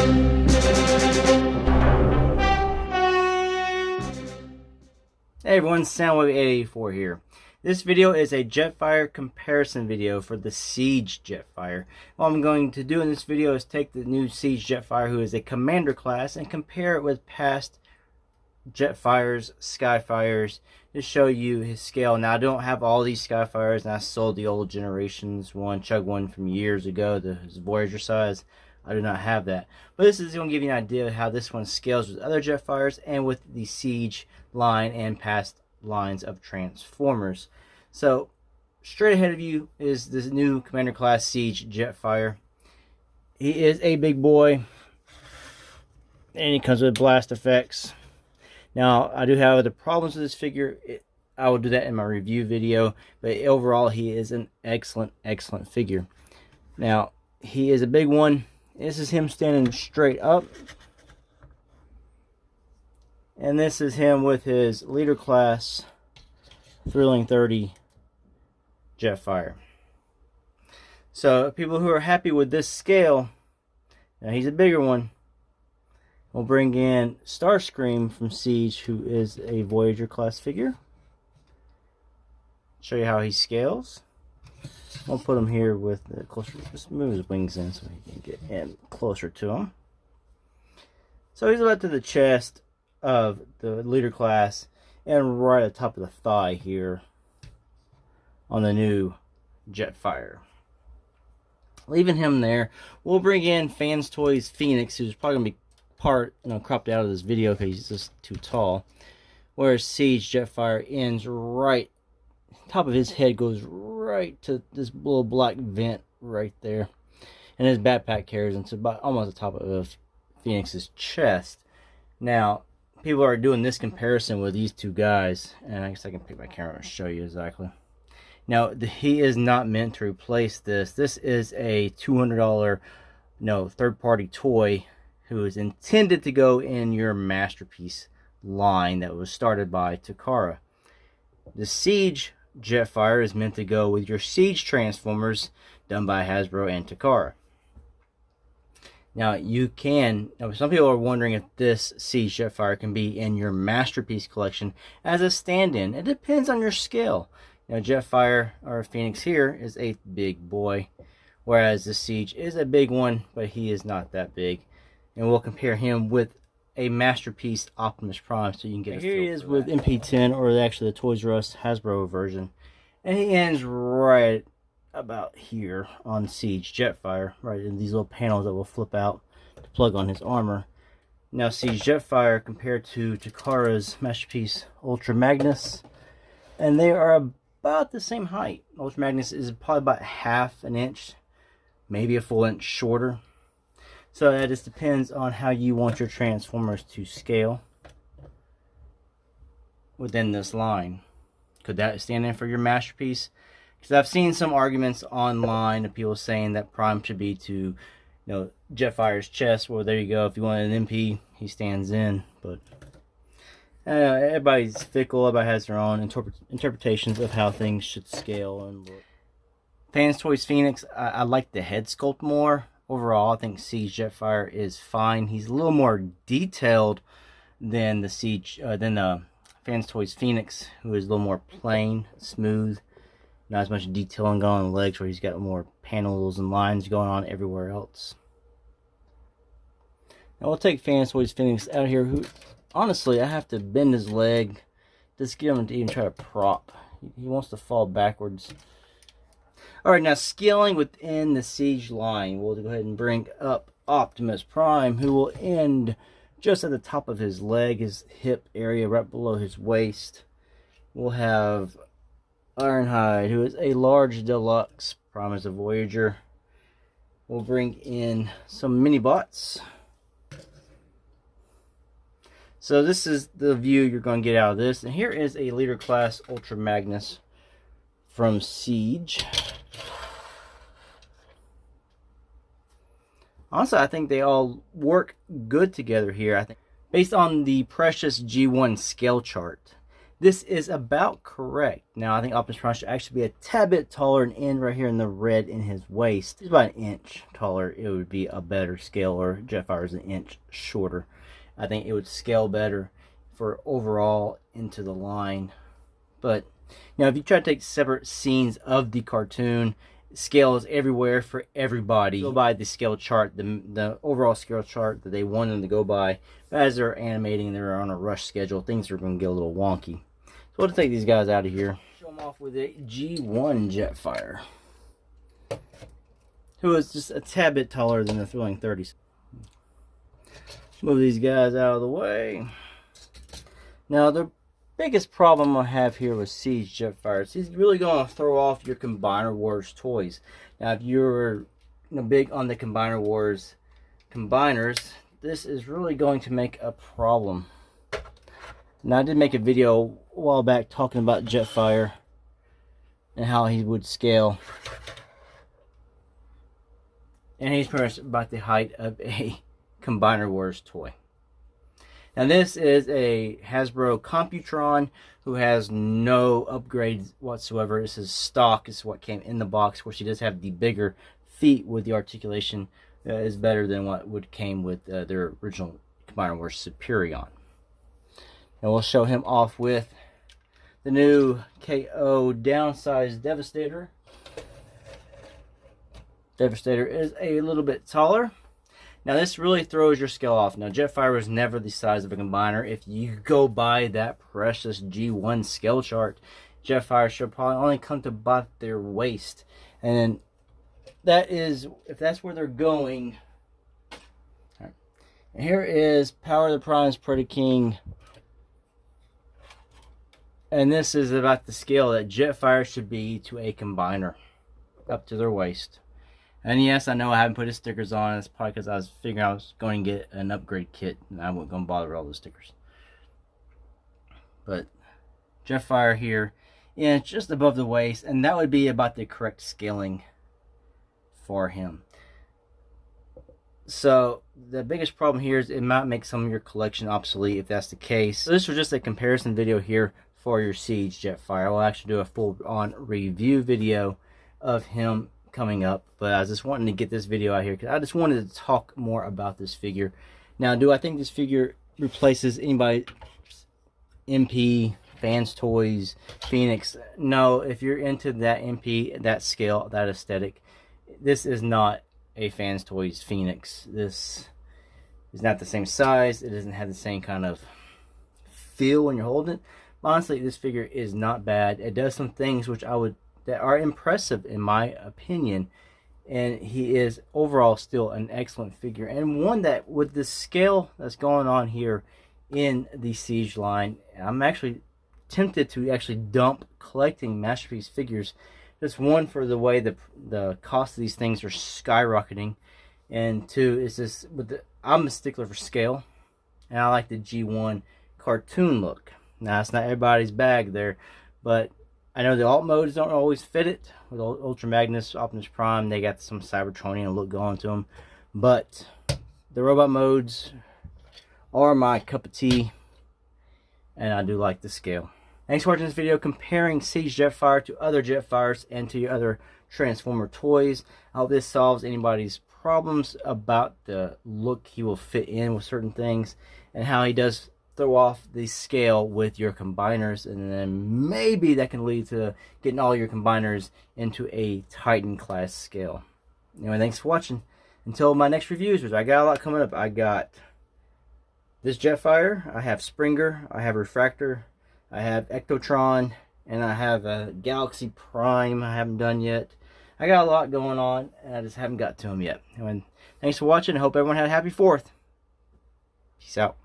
Hey everyone, Soundwave884 here. This video is a Jetfire comparison video for the Siege Jetfire. What I'm going to do in this video is take the new Siege Jetfire, who is a commander class, and compare it with past Jetfires, Skyfires, to show you his scale. Now, I don't have all these Skyfires, and I sold the old generations one, Chug one from years ago, his Voyager size. I do not have that. But this is going to give you an idea of how this one scales with other Jetfires and with the Siege line and past lines of Transformers. So, straight ahead of you is this new Commander Class Siege Jetfire. He is a big boy, and he comes with blast effects. Now, I do have other problems with this figure. I will do that in my review video, but overall, he is an excellent, excellent figure. Now, he is a big one. This is him standing straight up. And this is him with his leader class Thrilling 30 Jetfire. So people who are happy with this scale, now he's a bigger one. We'll bring in Starscream from Siege, who is a Voyager class figure. Show you how he scales. I'll put him here with the closer. Just move his wings in so he can get in closer to him. So he's about to the chest of the leader class and right at the top of the thigh here on the new Jetfire. Leaving him there, we'll bring in Fans Toys Phoenix, who's probably gonna be cropped out of this video because he's just too tall. Whereas Siege Jetfire ends right, top of his head goes right to this little black vent right there, and his backpack carries into about almost the top of Phoenix's chest. Now, people are doing this comparison with these two guys, and I guess I can pick my camera and show you exactly. Now, he is not meant to replace this. This is a $200 third-party toy who is intended to go in your masterpiece line that was started by Takara. The Siege Jetfire is meant to go with your Siege Transformers done by Hasbro and Takara. Now, some people are wondering if this Siege Jetfire can be in your Masterpiece collection as a stand-in. It depends on your scale. Jetfire, or Phoenix here, is a big boy, whereas the Siege is a big one, but he is not that big. And we'll compare him with a Masterpiece Optimus Prime so you can get a feel. Here he is with MP10, or actually the Toys R Us Hasbro version. And he ends right about here on Siege Jetfire, right in these little panels that will flip out to plug on his armor. Now, Siege Jetfire compared to Takara's Masterpiece Ultra Magnus, and they are about the same height. Ultra Magnus is probably about half an inch, maybe a full inch shorter. So that just depends on how you want your Transformers to scale within this line. Could that stand in for your Masterpiece? Because I've seen some arguments online of people saying that Prime should be to, Jetfire's chest. Well, there you go. If you want an MP, he stands in. But everybody's fickle. Everybody has their own interpretations of how things should scale and look. Fans Toys Phoenix, I like the head sculpt more. Overall, I think Siege Jetfire is fine. He's a little more detailed than the Fans Toys Phoenix, who is a little more plain, smooth. Not as much detailing going on the legs, where he's got more panels and lines going on everywhere else. Now we'll take Fans Toys Phoenix out here, who, honestly, I have to bend his leg just to get him to even try to prop. He wants to fall backwards. Alright, now scaling within the Siege line, we'll go ahead and bring up Optimus Prime, who will end just at the top of his leg, his hip area, right below his waist. We'll have Ironhide, who is a large deluxe. Prime is a Voyager. We'll bring in some mini bots. So this is the view you're going to get out of this. And here is a Leader Class Ultra Magnus from Siege. Honestly, I think they all work good together here. I think based on the Precious G1 scale chart, This is about correct. Now, I think Optimus Prime should actually be a tad bit taller and end right here in the red in his waist. He's about an inch taller. It would be a better scale, or Jetfire is an inch shorter. I think it would scale better for overall into the line. But, you know, if you try to take separate scenes of the cartoon, scale is everywhere for everybody. Go by the scale chart, the overall scale chart that they want them to go by. But as they're animating, they're on a rush schedule, things are going to get a little wonky. So we'll take these guys out of here. Show them off with a G1 Jetfire, who is just a tad bit taller than the Thrilling 30s. Move these guys out of the way. Now, the biggest problem I have here with Siege Jetfires, he's really going to throw off your Combiner Wars toys. Now, if you're big on the Combiner Wars combiners, this is really going to make a problem. Now, I did make a video a while back talking about Jetfire and how he would scale. And he's pretty much about the height of a Combiner Wars toy. Now, this is a Hasbro Computron who has no upgrades whatsoever. This is stock. This is what came in the box. Of course, he does have the bigger feet with the articulation is better than what would came with their original Combiner Wars Superion. And we'll show him off with the new KO downsized Devastator. Devastator is a little bit taller. Now, this really throws your scale off. Now, Jetfire was never the size of a combiner. If you go by that precious G1 scale chart, Jetfire should probably only come to about their waist. And that is, if that's where they're going. All right. And here is Power of the Prime's Predaking. And this is about the scale that Jetfire should be to a combiner, up to their waist. And yes, I know I haven't put his stickers on. It's probably because I was figuring I was going to get an upgrade kit, and I wasn't going to bother with all the stickers. But Jetfire here, yeah, it's just above the waist, and that would be about the correct scaling for him. So the biggest problem here is it might make some of your collection obsolete if that's the case. So this was just a comparison video here for your Siege Jetfire. I will actually do a full-on review video of him coming up, but I was just wanting to get this video out here because I just wanted to talk more about this figure. Now, do I think this figure replaces anybody MP, Fans Toys, Phoenix? No. If you're into that MP, that scale, that aesthetic, this is not a Fans Toys Phoenix. This is not the same size. It doesn't have the same kind of feel when you're holding it. Honestly, this figure is not bad. It does some things which that are impressive in my opinion, and he is overall still an excellent figure, and one that with the scale that's going on here in the Siege line, I'm actually tempted to actually dump collecting Masterpiece figures. Just one, for the way the cost of these things are skyrocketing, and two, is this I'm a stickler for scale, and I like the G1 cartoon look. Now, it's not everybody's bag there, but I know the alt modes don't always fit it. With Ultra Magnus, Optimus Prime, they got some Cybertronian look going to them. But the robot modes are my cup of tea, and I do like the scale. Thanks for watching this video comparing Siege Jetfire to other Jetfires and to your other Transformer toys. I hope this solves anybody's problems about the look he will fit in with certain things, and how he does throw off the scale with your combiners, and then maybe that can lead to getting all your combiners into a Titan class scale. Anyway, thanks for watching. Until my next reviews, which I got a lot coming up. I got this Jetfire, I have Springer, I have Refractor, I have Ectotron, and I have a Galaxy Prime I haven't done yet. I got a lot going on, and I just haven't got to them yet. Anyway, thanks for watching. I hope everyone had a happy 4th. Peace out.